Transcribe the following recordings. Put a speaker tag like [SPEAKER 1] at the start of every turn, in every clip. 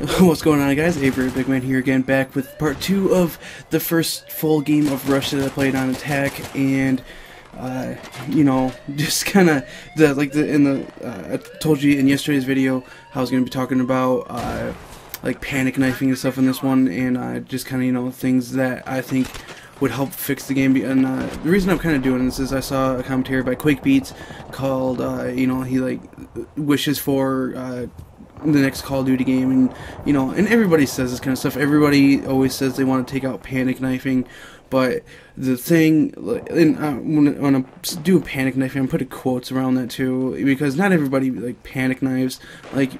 [SPEAKER 1] What's going on, guys? Avery Big Man here again, back with part 2 of the first full game of Rush that I played on Attack, and just kind of I told you in yesterday's video how I was going to be talking about like panic knifing and stuff in this one, and just kind of things that I think would help fix the game. And the reason I'm kind of doing this is I saw a commentary by QuakeBeats called he like wishes for the next Call of Duty game, and everybody says this kind of stuff. Everybody always says they want to take out panic knifing, but the thing, and when I'm doing panic knifing, I'm putting quotes around that too, because not everybody like panic knives. Like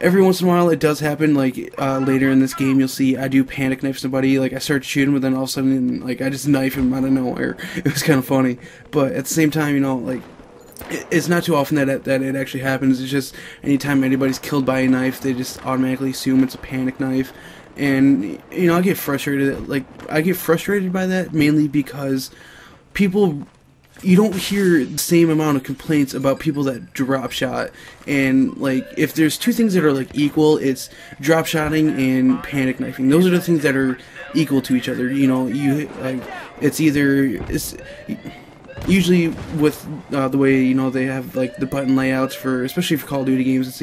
[SPEAKER 1] every once in a while it does happen. Like later in this game you'll see I do panic knife somebody. Like I start shooting, but then all of a sudden like I just knife him out of nowhere. It was kind of funny, but at the same time, like, it's not too often that it actually happens. It's just anytime anybody's killed by a knife, they just automatically assume it's a panic knife, and I get frustrated. Like I get frustrated by that mainly because you don't hear the same amount of complaints about people that drop shot. And like if there's two things that are like equal, it's drop shotting and panic knifing. Those are the things that are equal to each other. It's usually with the way they have like the button layouts for, especially for Call of Duty games, it's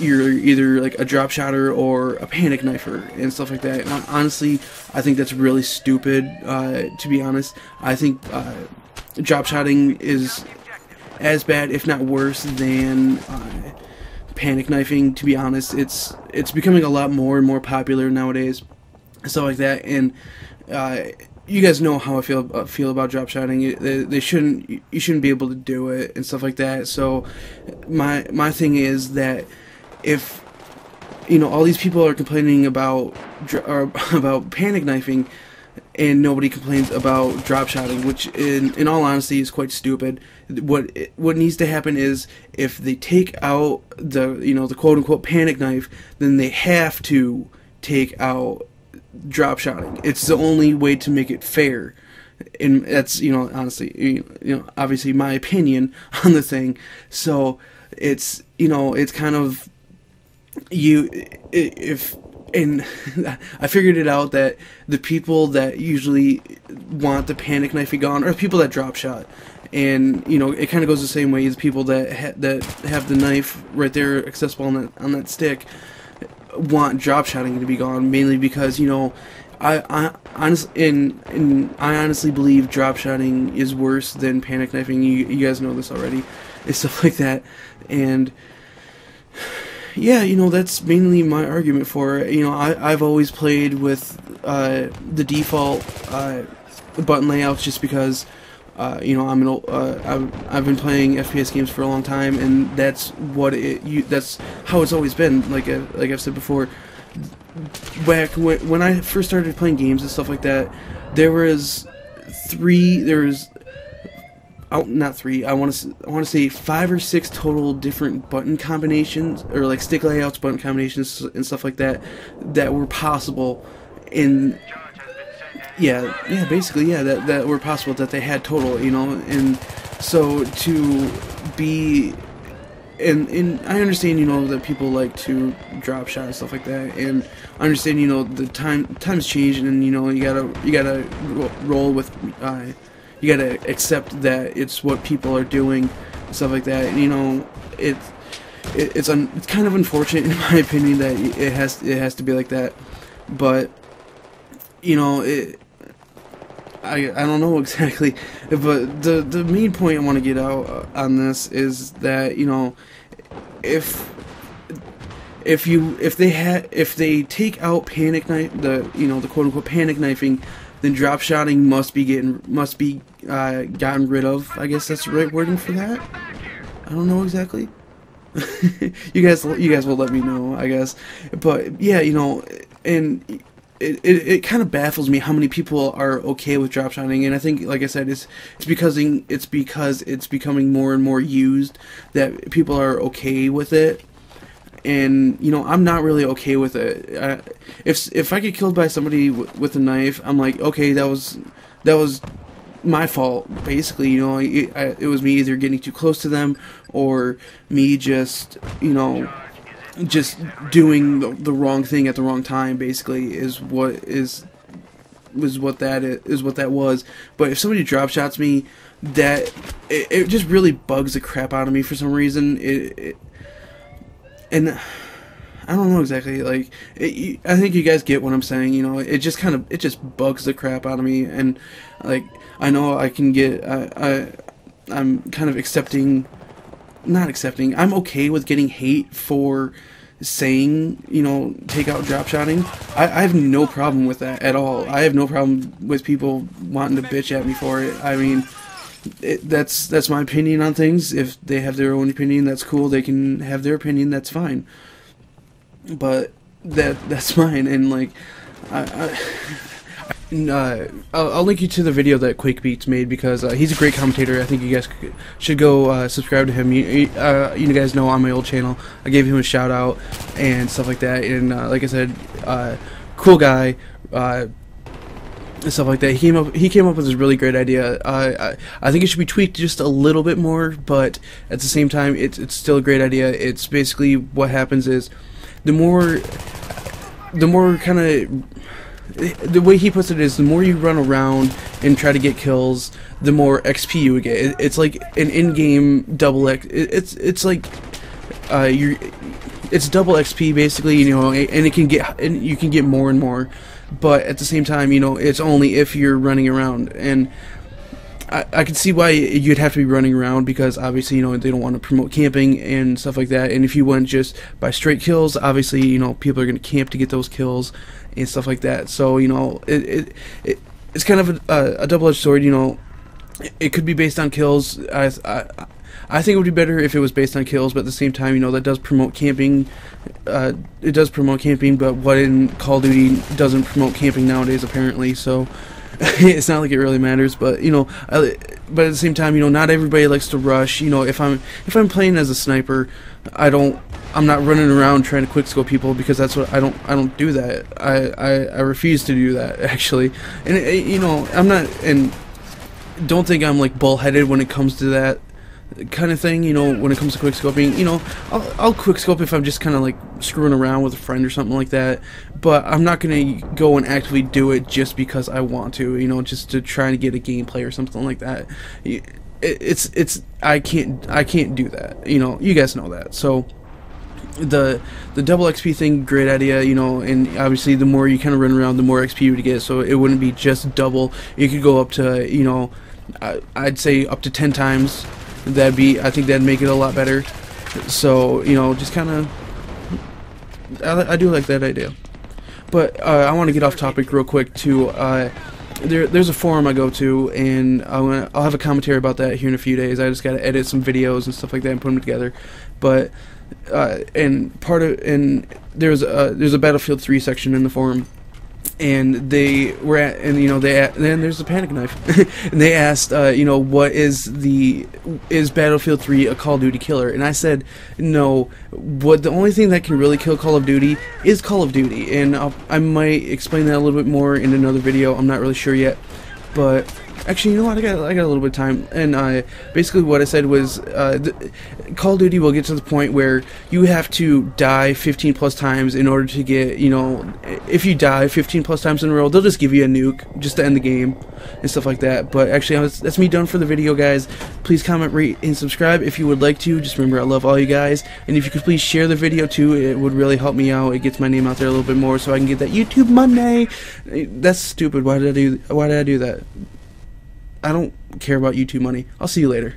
[SPEAKER 1] you're either like a drop shotter or a panic knifer and stuff like that. And honestly, I think that's really stupid. To be honest, I think drop shotting is as bad, if not worse, than panic knifing. To be honest, it's becoming a lot more and more popular nowadays, stuff like that. And you guys know how I feel about drop shotting. You shouldn't be able to do it and stuff like that. So my thing is that if all these people are complaining about panic knifing and nobody complains about drop shotting, which in all honesty is quite stupid. What needs to happen is if they take out the quote unquote panic knife, then they have to take out drop shotting. It's the only way to make it fair, and that's honestly obviously my opinion on the thing. So it's it's kind of and I figured it out that the people that usually want the panic knifing gone are people that drop shot, and it kind of goes the same way as people that have the knife right there accessible on that stick want drop shotting to be gone, mainly because I honestly believe drop shotting is worse than panic knifing. You guys know this already, and stuff like that. And yeah, that's mainly my argument for it. I've always played with the default button layouts just because I've been playing FPS games for a long time, and that's how it's always been. Like I've said before, back when I first started playing games and stuff like that, I want to say 5 or 6 total different button combinations, or like stick layouts, button combinations, and stuff like that were possible in. Basically, that were possible, that they had total, and so to be, and I understand, that people like to drop shot and stuff like that, and I understand, the times change, and you gotta roll with, you gotta accept that it's what people are doing, and stuff like that, and it's kind of unfortunate in my opinion that it has to be like that, but I don't know exactly, but the main point I want to get out on this is that if they take out panic knife, the quote unquote panic knifing, then drop shotting must be gotten rid of. I guess that's the right wording for that. I don't know exactly. you guys will let me know, I guess. But yeah, and it kind of baffles me how many people are okay with drop shotting, and I think, like I said, it's because it's becoming more and more used that people are okay with it. And I'm not really okay with it. If I get killed by somebody with a knife, I'm like, okay, that was my fault, basically. It was me either getting too close to them, or me just just doing the wrong thing at the wrong time, basically, is what that was. But if somebody drop shots me, that it just really bugs the crap out of me for some reason. And I don't know exactly, like, I think you guys get what I'm saying, you know. It just bugs the crap out of me. And like, I know I can get I'm kind of not accepting, I'm okay with getting hate for saying, you know, take out drop shotting. I have no problem with that at all. I have no problem with people wanting to bitch at me for it. I mean, that's my opinion on things. If they have their own opinion, that's cool. They can have their opinion, that's fine. But that's mine. And like, I'll link you to the video that Quakebeats made, because he's a great commentator. I think you guys should go subscribe to him. You guys know on my old channel I gave him a shout out and stuff like that. And like I said, cool guy, and stuff like that. He came up with this really great idea. I think it should be tweaked just a little bit more, but at the same time, it's still a great idea. It's basically, what happens is, the more kind of, the way he puts it is, the more you run around and try to get kills, the more XP you would get. It's like an in-game double X. It's like it's double XP basically, you know, and you can get more and more. But at the same time, you know, it's only if you're running around. And I can see why you'd have to be running around, because obviously, you know, they don't want to promote camping and stuff like that. And if you went just by straight kills, obviously, you know, people are going to camp to get those kills and stuff like that. So, you know, it's kind of a double-edged sword. You know, it could be based on kills. I think it would be better if it was based on kills, but at the same time, you know, that does promote camping. It does promote camping, but what in Call of Duty doesn't promote camping nowadays, apparently. So it's not like it really matters. But you know, but at the same time, you know, not everybody likes to rush. You know, if I'm playing as a sniper, I'm not running around trying to quickscope people, because that's what I don't do that. I refuse to do that, actually. And you know, I'm not, and don't think I'm like bullheaded when it comes to that kind of thing, you know. When it comes to quickscoping, you know, I'll quickscope if I'm just kind of like screwing around with a friend or something like that, but I'm not gonna go and actively do it just because I want to, you know, just to try to get a gameplay or something like that. I can't do that, you know. You guys know that. So the double XP thing, great idea, you know. And obviously, the more you kind of run around, the more XP you would get. So it wouldn't be just double. You could go up to, you know, I'd say up to 10 times. I think that'd make it a lot better. So, you know, just kind of, I do like that idea. But I want to get off topic real quick too. There's a forum I go to, and I'll have a commentary about that here in a few days. I just got to edit some videos and stuff like that and put them together. But and there's a Battlefield 3 section in the forum, and they were at, and you know, then there's a panic knife, and they asked, you know, is Battlefield 3 a Call of Duty killer? And I said no. The only thing that can really kill Call of Duty is Call of Duty, and I might explain that a little bit more in another video. I'm not really sure yet, but actually, you know what? I got a little bit of time, and basically what I said was, Call of Duty will get to the point where you have to die 15 plus times in order to get, you know, if you die 15 plus times in a row, they'll just give you a nuke just to end the game and stuff like that. But actually, that's me done for the video, guys. Please comment, rate, and subscribe if you would like to. Just remember, I love all you guys, and if you could please share the video too, it would really help me out. It gets my name out there a little bit more, so I can get that YouTube money. That's stupid. Why did I do that? I don't care about YouTube money. I'll see you later.